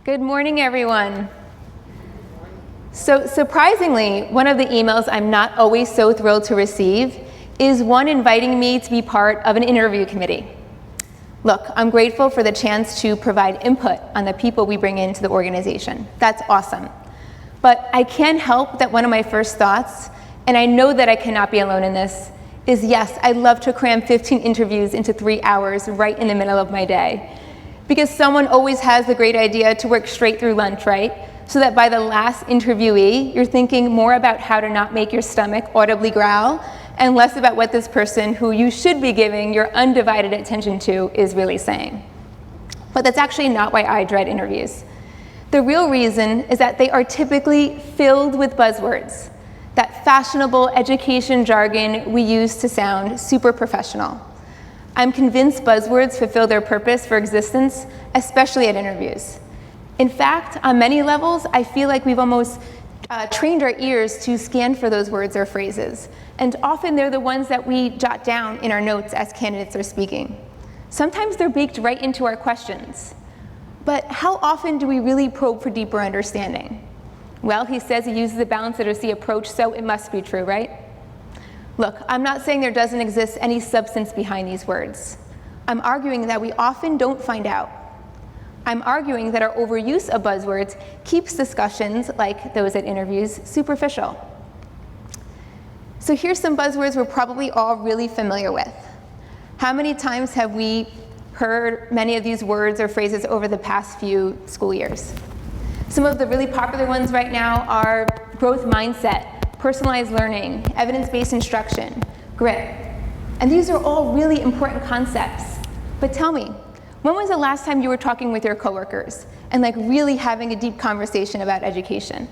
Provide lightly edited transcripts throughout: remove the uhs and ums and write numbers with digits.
Good morning, everyone. So surprisingly, one of the emails I'm not always so thrilled to receive is one inviting me to be part of an interview committee. Look, I'm grateful for the chance to provide input on the people we bring into the organization. That's awesome. But I can't help that one of my first thoughts, and I know that I cannot be alone in this, is yes, I'd love to cram 15 interviews into 3 hours right in the middle of my day. Because someone always has the great idea to work straight through lunch, right? So that by the last interviewee, you're thinking more about how to not make your stomach audibly growl and less about what this person who you should be giving your undivided attention to is really saying. But that's actually not why I dread interviews. The real reason is that they are typically filled with buzzwords, that fashionable education jargon we use to sound super professional. I'm convinced buzzwords fulfill their purpose for existence, especially at interviews. In fact, on many levels, I feel like we've almost trained our ears to scan for those words or phrases. And often they're the ones that we jot down in our notes as candidates are speaking. Sometimes they're baked right into our questions. But how often do we really probe for deeper understanding? Well, he says he uses a balanced literacy approach, so it must be true, right? Look, I'm not saying there doesn't exist any substance behind these words. I'm arguing that we often don't find out. I'm arguing that our overuse of buzzwords keeps discussions, like those at interviews, superficial. So here's some buzzwords we're probably all really familiar with. How many times have we heard many of these words or phrases over the past few school years? Some of the really popular ones right now are growth mindset, personalized learning, evidence-based instruction, grit. And these are all really important concepts. But tell me, when was the last time you were talking with your coworkers and really having a deep conversation about education?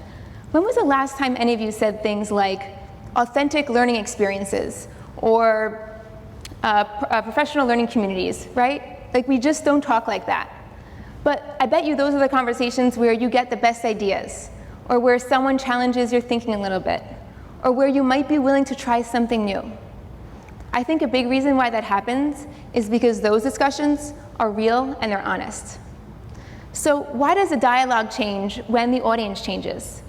When was the last time any of you said things like authentic learning experiences or professional learning communities, right? We just don't talk like that. But I bet you those are the conversations where you get the best ideas, or where someone challenges your thinking a little bit, or where you might be willing to try something new. I think a big reason why that happens is because those discussions are real and they're honest. So why does a dialogue change when the audience changes?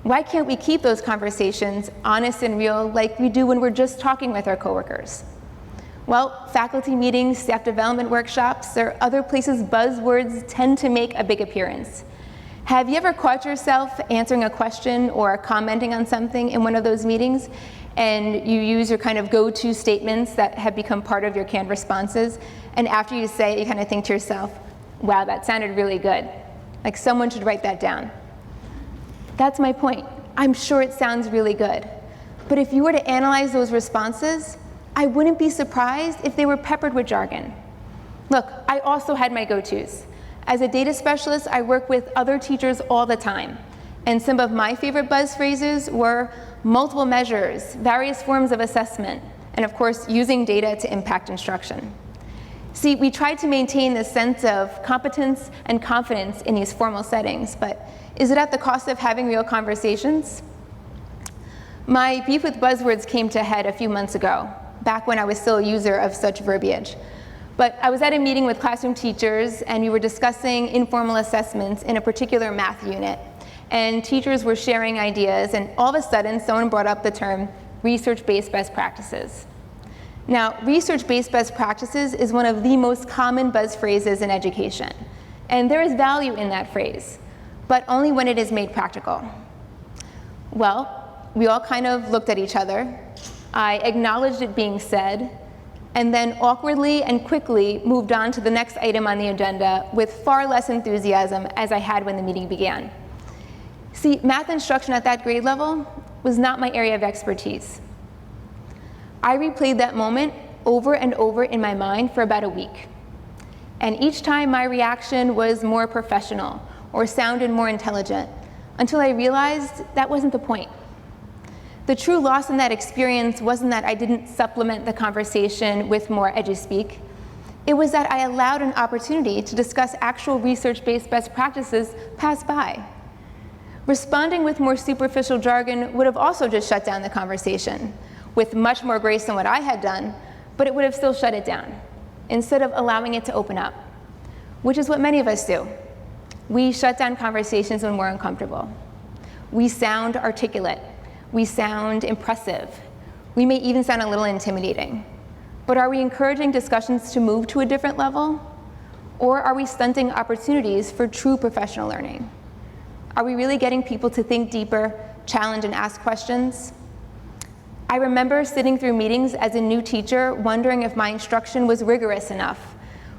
Why can't we keep those conversations honest and real like we do when we're just talking with our coworkers? Well, faculty meetings, staff development workshops, or other places buzzwords tend to make a big appearance. Have you ever caught yourself answering a question or commenting on something in one of those meetings, and you use your kind of go-to statements that have become part of your canned responses, and after you say it, you kind of think to yourself, wow, that sounded really good. Like someone should write that down. That's my point. I'm sure it sounds really good. But if you were to analyze those responses, I wouldn't be surprised if they were peppered with jargon. Look, I also had my go-tos. As a data specialist, I work with other teachers all the time. And some of my favorite buzz phrases were multiple measures, various forms of assessment, and of course, using data to impact instruction. See, we try to maintain this sense of competence and confidence in these formal settings, but is it at the cost of having real conversations? My beef with buzzwords came to a head a few months ago, back when I was still a user of such verbiage. But I was at a meeting with classroom teachers, and we were discussing informal assessments in a particular math unit. And teachers were sharing ideas, and all of a sudden, someone brought up the term research-based best practices. Now, research-based best practices is one of the most common buzz phrases in education. And there is value in that phrase, but only when it is made practical. Well, we all kind of looked at each other. I acknowledged it being said, and then awkwardly and quickly moved on to the next item on the agenda with far less enthusiasm as I had when the meeting began. See, math instruction at that grade level was not my area of expertise. I replayed that moment over and over in my mind for about a week. And each time my reaction was more professional or sounded more intelligent, until I realized that wasn't the point. The true loss in that experience wasn't that I didn't supplement the conversation with more edu-speak. It was that I allowed an opportunity to discuss actual research-based best practices pass by. Responding with more superficial jargon would have also just shut down the conversation, with much more grace than what I had done, but it would have still shut it down, instead of allowing it to open up, which is what many of us do. We shut down conversations when we're uncomfortable. We sound articulate. We sound impressive. We may even sound a little intimidating. But are we encouraging discussions to move to a different level? Or are we stunting opportunities for true professional learning? Are we really getting people to think deeper, challenge, and ask questions? I remember sitting through meetings as a new teacher wondering if my instruction was rigorous enough,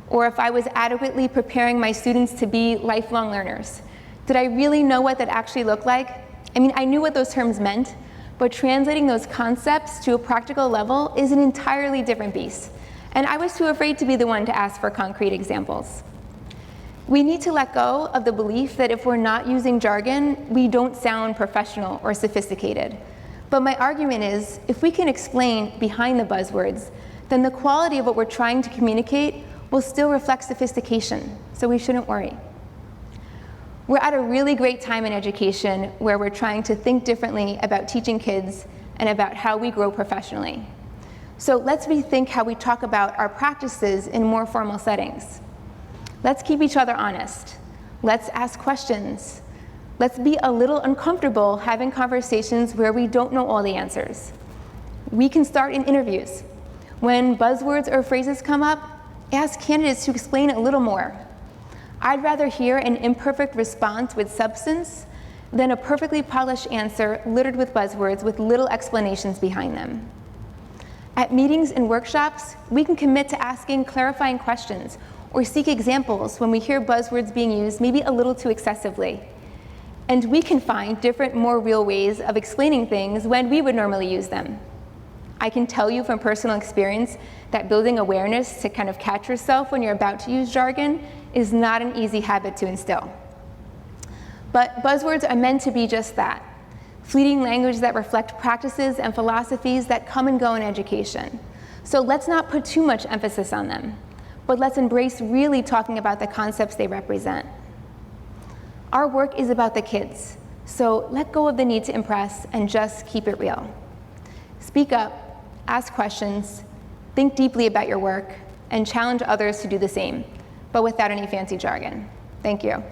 or if I was adequately preparing my students to be lifelong learners. Did I really know what that actually looked like? I mean, I knew what those terms meant, but translating those concepts to a practical level is an entirely different beast. And I was too afraid to be the one to ask for concrete examples. We need to let go of the belief that if we're not using jargon, we don't sound professional or sophisticated. But my argument is, if we can explain behind the buzzwords, then the quality of what we're trying to communicate will still reflect sophistication, so we shouldn't worry. We're at a really great time in education where we're trying to think differently about teaching kids and about how we grow professionally. So let's rethink how we talk about our practices in more formal settings. Let's keep each other honest. Let's ask questions. Let's be a little uncomfortable having conversations where we don't know all the answers. We can start in interviews. When buzzwords or phrases come up, ask candidates to explain a little more. I'd rather hear an imperfect response with substance than a perfectly polished answer littered with buzzwords with little explanations behind them. At meetings and workshops, we can commit to asking clarifying questions or seek examples when we hear buzzwords being used maybe a little too excessively. And we can find different, more real ways of explaining things when we would normally use them. I can tell you from personal experience that building awareness to kind of catch yourself when you're about to use jargon is not an easy habit to instill. But buzzwords are meant to be just that, fleeting language that reflect practices and philosophies that come and go in education. So let's not put too much emphasis on them, but let's embrace really talking about the concepts they represent. Our work is about the kids, so let go of the need to impress and just keep it real. Speak up, ask questions, think deeply about your work, and challenge others to do the same, but without any fancy jargon. Thank you.